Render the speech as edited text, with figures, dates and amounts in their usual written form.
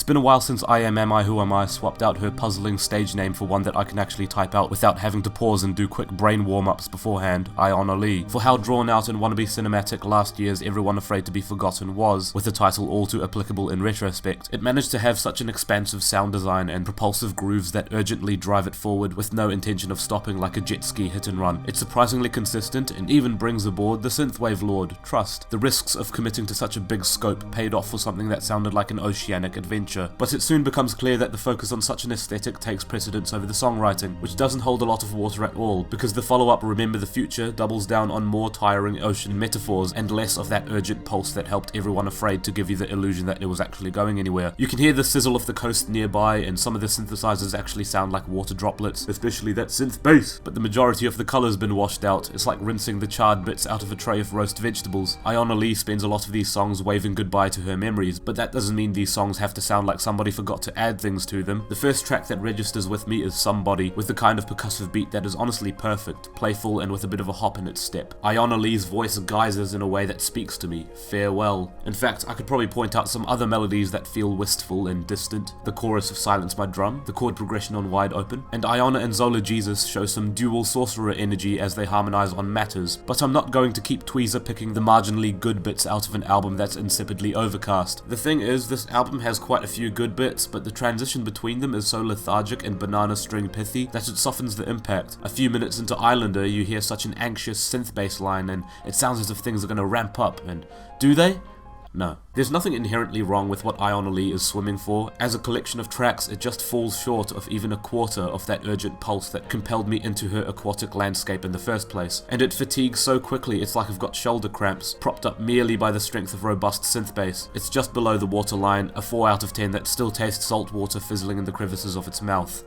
It's been a while since I Am I Who Am I swapped out her puzzling stage name for one that I can actually type out without having to pause and do quick brain warm-ups beforehand, Ionnalee. For how drawn out and wannabe cinematic last year's Everyone Afraid to Be Forgotten was, with the title all too applicable in retrospect, it managed to have such an expansive sound design and propulsive grooves that urgently drive it forward with no intention of stopping like a jet ski hit and run. It's surprisingly consistent and even brings aboard the Synthwave lord, Trust. The risks of committing to such a big scope paid off for something that sounded like an oceanic adventure, but it soon becomes clear that the focus on such an aesthetic takes precedence over the songwriting, which doesn't hold a lot of water at all, because the follow-up Remember the Future doubles down on more tiring ocean metaphors and less of that urgent pulse that helped Everyone Afraid to give you the illusion that it was actually going anywhere. You can hear the sizzle of the coast nearby, and some of the synthesizers actually sound like water droplets, especially that synth bass, but the majority of the color's been washed out. It's like rinsing the charred bits out of a tray of roast vegetables. Ionnalee spends a lot of these songs waving goodbye to her memories, but that doesn't mean these songs have to sound like somebody forgot to add things to them. The first track that registers with me is Somebody, with the kind of percussive beat that is honestly perfect, playful and with a bit of a hop in its step. Ionnalee's voice geyses in a way that speaks to me. Farewell. In fact, I could probably point out some other melodies that feel wistful and distant. The chorus of Silence My Drum, the chord progression on Wide Open, and Ionna and Zola Jesus show some dual sorcerer energy as they harmonize on Matters, but I'm not going to keep tweezer picking the marginally good bits out of an album that's insipidly overcast. The thing is, this album has quite a few good bits, but the transition between them is so lethargic and banana string pithy that it softens the impact. A few minutes into Islander, you hear such an anxious synth bass line, and it sounds as if things are going to ramp up, and do they? No. There's nothing inherently wrong with what Ionnalee is swimming for. As a collection of tracks, it just falls short of even a quarter of that urgent pulse that compelled me into her aquatic landscape in the first place. And it fatigues so quickly it's like I've got shoulder cramps, propped up merely by the strength of robust synth bass. It's just below the waterline, a 4 out of 10 that still tastes salt water fizzling in the crevices of its mouth.